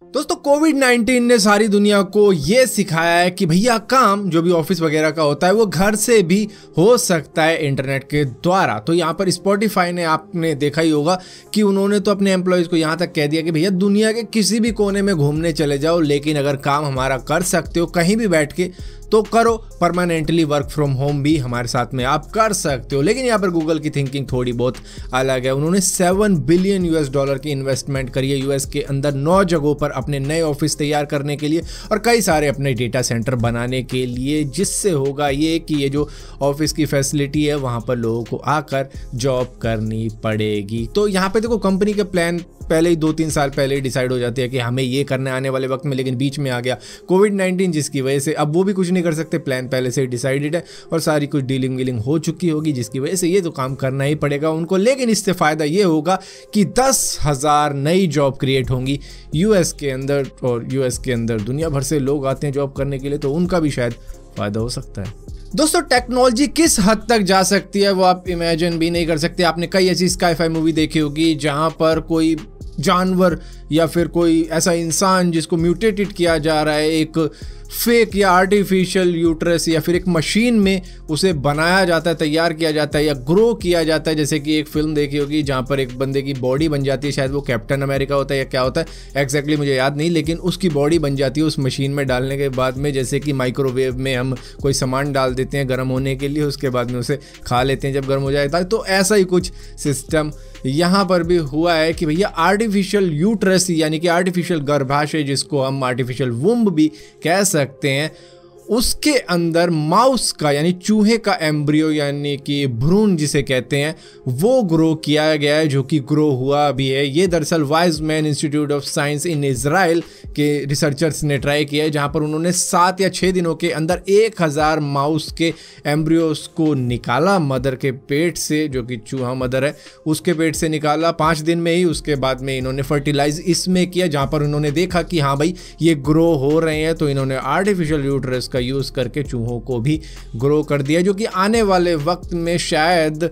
दोस्तों कोविड-19 ने सारी दुनिया को ये सिखाया है कि भैया काम जो भी ऑफिस वगैरह का होता है वो घर से भी हो सकता है इंटरनेट के द्वारा। तो यहाँ पर स्पॉटिफाई ने आपने देखा ही होगा कि उन्होंने तो अपने एम्प्लॉयज़ को यहाँ तक कह दिया कि भैया दुनिया के किसी भी कोने में घूमने चले जाओ, लेकिन अगर काम हमारा कर सकते हो कहीं भी बैठ के तो करो। परमानेंटली वर्क फ्रॉम होम भी हमारे साथ में आप कर सकते हो। लेकिन यहाँ पर गूगल की थिंकिंग थोड़ी बहुत अलग है। उन्होंने $7 बिलियन की इन्वेस्टमेंट करी है यूएस के अंदर 9 जगहों पर अपने नए ऑफिस तैयार करने के लिए और कई सारे अपने डेटा सेंटर बनाने के लिए, जिससे होगा ये कि ये जो ऑफिस की फैसिलिटी है वहाँ पर लोगों को आकर जॉब करनी पड़ेगी। तो यहाँ पे देखो कंपनी के प्लान पहले ही 2-3 साल पहले ही डिसाइड हो जाती है कि हमें ये करना आने वाले वक्त में, लेकिन बीच में आ गया कोविड-19 जिसकी वजह से अब वो भी कुछ नहीं कर सकते। प्लान पहले से ही डिसाइडेड है और सारी कुछ डीलिंग वीलिंग हो चुकी होगी, जिसकी वजह से ये तो काम करना ही पड़ेगा उनको। लेकिन इससे फ़ायदा ये होगा कि 10,000 नई जॉब क्रिएट होंगी यूएस के अंदर, और यूएस के अंदर दुनिया भर से लोग आते हैं जॉब करने के लिए, तो उनका भी शायद फ़ायदा हो सकता है। दोस्तों टेक्नोलॉजी किस हद तक जा सकती है वो आप इमेजिन भी नहीं कर सकते। आपने कई ऐसी स्काई-फाई मूवी देखी होगी जहाँ पर कोई जानवर या फिर कोई ऐसा इंसान जिसको म्यूटेटेड किया जा रहा है एक फेक या आर्टिफिशियल यूट्रस या फिर एक मशीन में उसे बनाया जाता है, तैयार किया जाता है या ग्रो किया जाता है। जैसे कि एक फिल्म देखी होगी जहाँ पर एक बंदे की बॉडी बन जाती है, शायद वो कैप्टन अमेरिका होता है या क्या होता है एग्जैक्टली मुझे याद नहीं, लेकिन उसकी बॉडी बन जाती है उस मशीन में डालने के बाद में। जैसे कि माइक्रोवेव में हम कोई सामान डाल देते हैं गर्म होने के लिए, उसके बाद में उसे खा लेते हैं जब गर्म हो जाता है। तो ऐसा ही कुछ सिस्टम यहाँ पर भी हुआ है कि भैया आर्टिफिशियल यूट्रस यानी कि आर्टिफिशियल गर्भाशय, जिसको हम आर्टिफिशियल वुम्ब भी कह सकते हैं, उसके अंदर माउस का यानी चूहे का एम्ब्रियो यानी कि भ्रूण जिसे कहते हैं वो ग्रो किया गया है, जो कि ग्रो हुआ भी है। ये दरअसल Weizmann institute of science in Israel के रिसर्चर्स ने ट्राई किया है, जहाँ पर उन्होंने 7 या 6 दिनों के अंदर 1000 माउस के एम्ब्रियोस को निकाला मदर के पेट से, जो कि चूहा मदर है उसके पेट से निकाला 5 दिन में ही। उसके बाद में इन्होंने फर्टिलाइज इसमें किया, जहाँ पर उन्होंने देखा कि हाँ भाई ये ग्रो हो रहे हैं, तो इन्होंने आर्टिफिशियल यूट्रस का यूज़ करके चूहों को भी ग्रो कर दिया, जो कि आने वाले वक्त में शायद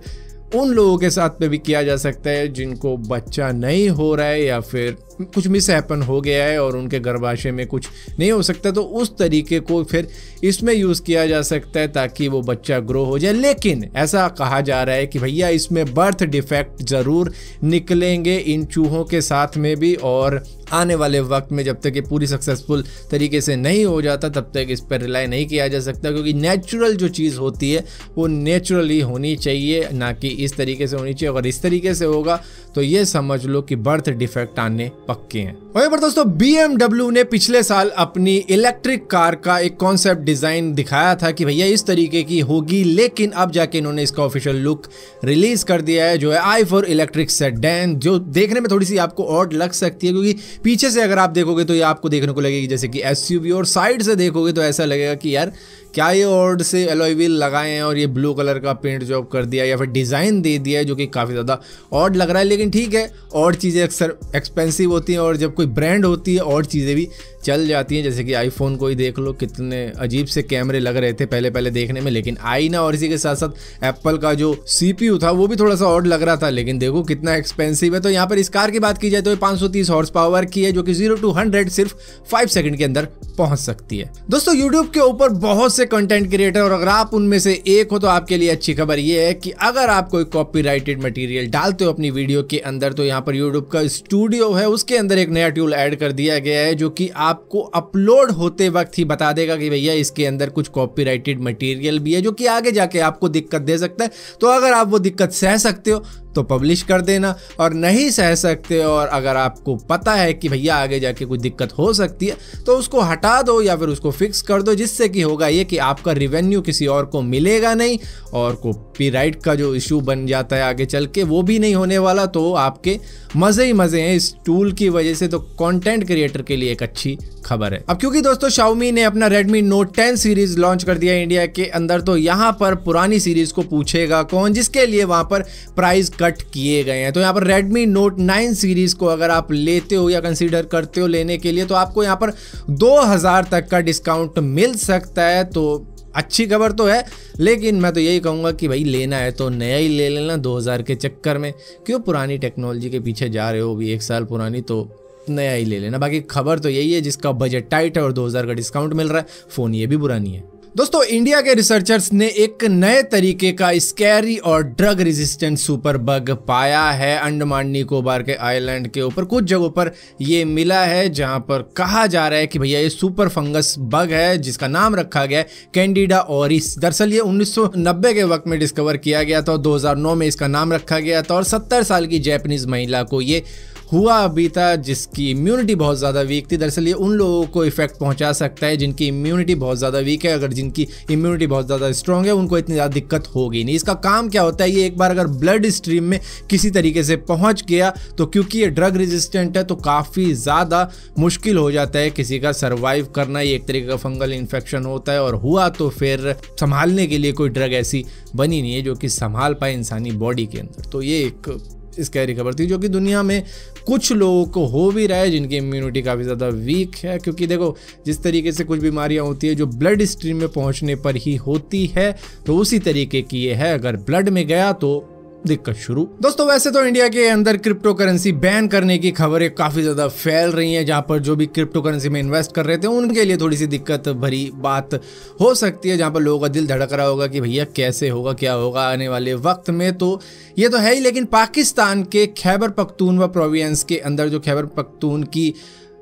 उन लोगों के साथ में भी किया जा सकता है जिनको बच्चा नहीं हो रहा है या फिर कुछ मिस हैपन हो गया है और उनके गर्भाशय में कुछ नहीं हो सकता, तो उस तरीके को फिर इसमें यूज़ किया जा सकता है ताकि वो बच्चा ग्रो हो जाए। लेकिन ऐसा कहा जा रहा है कि भैया इसमें बर्थ डिफेक्ट ज़रूर निकलेंगे इन चूहों के साथ में भी, और आने वाले वक्त में जब तक ये पूरी सक्सेसफुल तरीके से नहीं हो जाता तब तक इस पर रिलाई नहीं किया जा सकता, क्योंकि नेचुरल जो चीज़ होती है वो नेचुरली होनी चाहिए, ना कि इस तरीके से होनी चाहिए। अगर इस तरीके से होगा तो ये समझ लो कि बर्थ डिफेक्ट आने पक्के हैं। वहीं पर दोस्तों BMW ने पिछले साल अपनी इलेक्ट्रिक कार का एक कॉन्सेप्ट डिजाइन दिखाया था कि भैया इस तरीके की होगी, लेकिन अब जाके इन्होंने इसका ऑफिशियल लुक रिलीज कर दिया है, जो है i4 इलेक्ट्रिक सेडान, जो देखने में थोड़ी सी आपको ऑड लग सकती है, क्योंकि पीछे से अगर आप देखोगे तो ये आपको देखने को लगेगी जैसे कि SUV, और साइड से देखोगे तो ऐसा लगेगा कि यार क्या ये ऑड से एलॉय व्हील लगाए हैं और ये ब्लू कलर का पेंट जॉब कर दिया या फिर डिज़ाइन दे दिया है, जो कि काफ़ी ज़्यादा ऑड लग रहा है। लेकिन ठीक है, ऑड चीज़ें अक्सर एक्सपेंसिव होती हैं और जब कोई ब्रांड होती है ऑड चीज़ें भी चल जाती हैं। जैसे कि आईफोन को ही देख लो, कितने अजीब से कैमरे लग रहे थे पहले देखने में, लेकिन आई ना। और इसी के साथ साथ एप्पल का जो CPU था वो भी थोड़ा सा ऑड लग रहा था, लेकिन देखो कितना एक्सपेंसिव है। तो यहाँ पर इस कार की बात की जाए तो 530 हॉर्स पावर की है, जो कि 0 to 100 सिर्फ 5 सेकंड के अंदर पहुंच सकती है। दोस्तों यूट्यूब के ऊपर बहुत से कंटेंट क्रिएटर, और अगर आप उनमें से एक हो तो आपके लिए अच्छी खबर ये है कि अगर आप कोई कॉपीराइटेड मटेरियल डालते हो अपनी वीडियो के अंदर, तो यहाँ पर यूट्यूब का स्टूडियो है उसके अंदर एक नया टूल ऐड कर दिया गया है, जो कि आपको अपलोड होते वक्त ही बता देगा कि भैया इसके अंदर कुछ कॉपीराइटेड मटेरियल भी है, जो कि आगे जाके आपको दिक्कत दे सकता है। तो अगर आप वो दिक्कत सह सकते हो तो पब्लिश कर देना, और नहीं सह सकते और अगर आपको पता है कि भैया आगे जाके कोई दिक्कत हो सकती है तो उसको हटा दो या फिर उसको फिक्स कर दो, जिससे कि होगा ये कि आपका रिवेन्यू किसी और को मिलेगा नहीं, और कॉपीराइट का जो इशू बन जाता है आगे चल के वो भी नहीं होने वाला। तो आपके मज़े ही मज़े हैं इस टूल की वजह से। तो कंटेंट क्रिएटर के लिए एक अच्छी खबर है। अब क्योंकि दोस्तों Xiaomi ने अपना Redmi Note 10 सीरीज लॉन्च कर दिया इंडिया के अंदर, तो यहाँ पर पुरानी सीरीज को पूछेगा कौन, जिसके लिए वहाँ पर प्राइस कट किए गए हैं। तो यहाँ पर Redmi Note 9 सीरीज को अगर आप लेते हो या कंसीडर करते हो लेने के लिए, तो आपको यहाँ पर 2000 तक का डिस्काउंट मिल सकता है। तो अच्छी खबर तो है, लेकिन मैं तो यही कहूँगा कि भाई लेना है तो नया ही ले लेना। 2000 के चक्कर में क्यों पुरानी टेक्नोलॉजी के पीछे जा रहे हो, भी 1 साल पुरानी तो नया ही ले लेना। बाकी खबर तो यही है, जिसका बजट टाइट है और 2000 का डिस्काउंट मिल रहा है, फोन ये भी बुरा नहीं है। दोस्तों, इंडिया के रिसर्चर्स ने एक नए तरीके का स्कैरी और ड्रग रेजिस्टेंट सुपर बग पाया है। अंडमान निकोबार के आइलैंड के ऊपर कुछ जगहों पर ये मिला है, जहां पर कहा जा रहा है कि भैया ये सुपर फंगस बग है, जिसका नाम रखा गया है कैंडिडा ऑरिस। दरअसल ये 1990 के वक्त में डिस्कवर किया गया था और 2009 में इसका नाम रखा गया था और 70 साल की जैपनीज महिला को ये हुआ अभी था, जिसकी इम्यूनिटी बहुत ज़्यादा वीक थी। दरअसल ये उन लोगों को इफेक्ट पहुंचा सकता है जिनकी इम्यूनिटी बहुत ज़्यादा वीक है। अगर जिनकी इम्यूनिटी बहुत ज़्यादा स्ट्रॉन्ग है, उनको इतनी ज़्यादा दिक्कत होगी नहीं। इसका काम क्या होता है, ये एक बार अगर ब्लड स्ट्रीम में किसी तरीके से पहुंच गया तो क्योंकि ये ड्रग रेजिस्टेंट है तो काफ़ी ज़्यादा मुश्किल हो जाता है किसी का सर्वाइव करना। ये एक तरीके का फंगल इन्फेक्शन होता है और हुआ तो फिर संभालने के लिए कोई ड्रग ऐसी बनी नहीं है जो कि संभाल पाए इंसानी बॉडी के अंदर। तो ये एक स्कैरी खबर थी, जो कि दुनिया में कुछ लोगों को हो भी रहा है जिनकी इम्यूनिटी काफ़ी ज़्यादा वीक है। क्योंकि देखो, जिस तरीके से कुछ बीमारियां होती है जो ब्लड स्ट्रीम में पहुंचने पर ही होती है, तो उसी तरीके की ये है, अगर ब्लड में गया तो दिक्कत शुरू। दोस्तों, वैसे तो इंडिया के अंदर क्रिप्टो करेंसी बैन करने की खबरें काफी ज्यादा फैल रही हैं, जहां पर जो भी क्रिप्टो करेंसी में इन्वेस्ट कर रहे थे उनके लिए थोड़ी सी दिक्कत भरी बात हो सकती है, जहां पर लोगों का दिल धड़क रहा होगा कि भैया कैसे होगा, क्या होगा आने वाले वक्त में। तो ये तो है ही, लेकिन पाकिस्तान के खैबर पख्तूनख्वा प्रोविंस के अंदर जो खैबर पख्तून की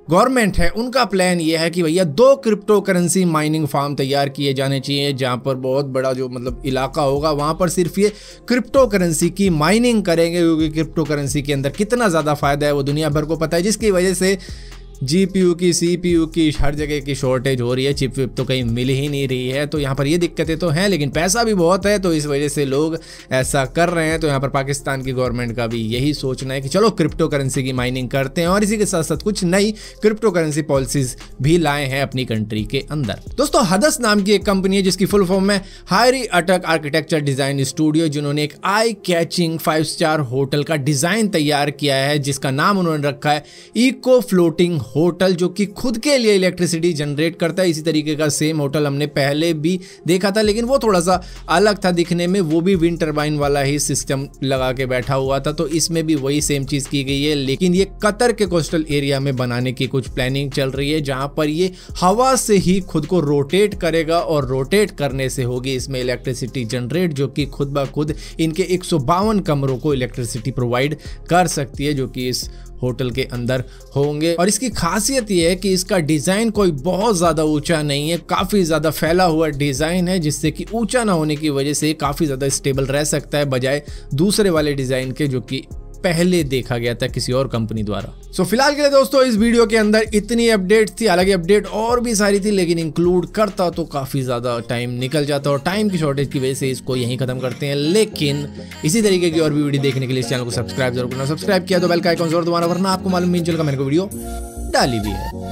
गवर्नमेंट है, उनका प्लान ये है कि भैया 2 क्रिप्टो करेंसी माइनिंग फार्म तैयार किए जाने चाहिए, जहां पर बहुत बड़ा जो मतलब इलाका होगा वहां पर सिर्फ ये क्रिप्टो करेंसी की माइनिंग करेंगे। क्योंकि क्रिप्टो करेंसी के अंदर कितना ज़्यादा फायदा है वो दुनिया भर को पता है, जिसकी वजह से GPU की, CPU की, हर जगह की शॉर्टेज हो रही है। चिप विप तो कहीं मिल ही नहीं रही है, तो यहाँ पर ये दिक्कतें तो हैं, लेकिन पैसा भी बहुत है, तो इस वजह से लोग ऐसा कर रहे हैं। तो यहाँ पर पाकिस्तान की गवर्नमेंट का भी यही सोचना है कि चलो क्रिप्टो करेंसी की माइनिंग करते हैं और इसी के साथ साथ कुछ नई क्रिप्टो करेंसी पॉलिसीज भी लाए हैं अपनी कंट्री के अंदर। दोस्तों, हदस नाम की एक कंपनी है जिसकी फुल फॉर्म में हायरी अटक आर्किटेक्चर डिजाइन स्टूडियो, जिन्होंने एक आई कैचिंग 5 स्टार होटल का डिजाइन तैयार किया है, जिसका नाम उन्होंने रखा है इको फ्लोटिंग होटल, जो कि खुद के लिए इलेक्ट्रिसिटी जनरेट करता है। इसी तरीके का सेम होटल हमने पहले भी देखा था, लेकिन वो थोड़ा सा अलग था दिखने में, वो भी विंड टरबाइन वाला ही सिस्टम लगा के बैठा हुआ था। तो इसमें भी वही सेम चीज की गई है, लेकिन ये कतर के कोस्टल एरिया में बनाने की कुछ प्लानिंग चल रही है, जहां पर ये हवा से ही खुद को रोटेट करेगा और रोटेट करने से होगी इसमें इलेक्ट्रिसिटी जनरेट, जो कि खुद ब खुद इनके 152 कमरों को इलेक्ट्रिसिटी प्रोवाइड कर सकती है, जो कि इस होटल के अंदर होंगे। और इसकी खासियत यह है कि इसका डिज़ाइन कोई बहुत ज़्यादा ऊंचा नहीं है, काफ़ी ज़्यादा फैला हुआ डिज़ाइन है, जिससे कि ऊंचा ना होने की वजह से काफ़ी ज़्यादा स्टेबल रह सकता है, बजाय दूसरे वाले डिज़ाइन के जो कि पहले देखा गया था किसी और कंपनी द्वारा। सो फिलहाल के लिए दोस्तों इस वीडियो के अंदर इतनी अपडेट थी। हालांकि अपडेट और भी सारी थी, लेकिन इंक्लूड करता तो काफ़ी ज़्यादा टाइम निकल जाता और टाइम की शॉर्टेज की वजह से इसको यहीं खत्म करते हैं। लेकिन इसी तरीके की और भी वीडियो देखने के लिए इस चैनल को सब्सक्राइब जरूर करना। सब्सक्राइब किया तो बेल का आइकन जरूर दबाना, वरना आपको मालूम नहीं चलेगा मैंने को वीडियो डाली भी है।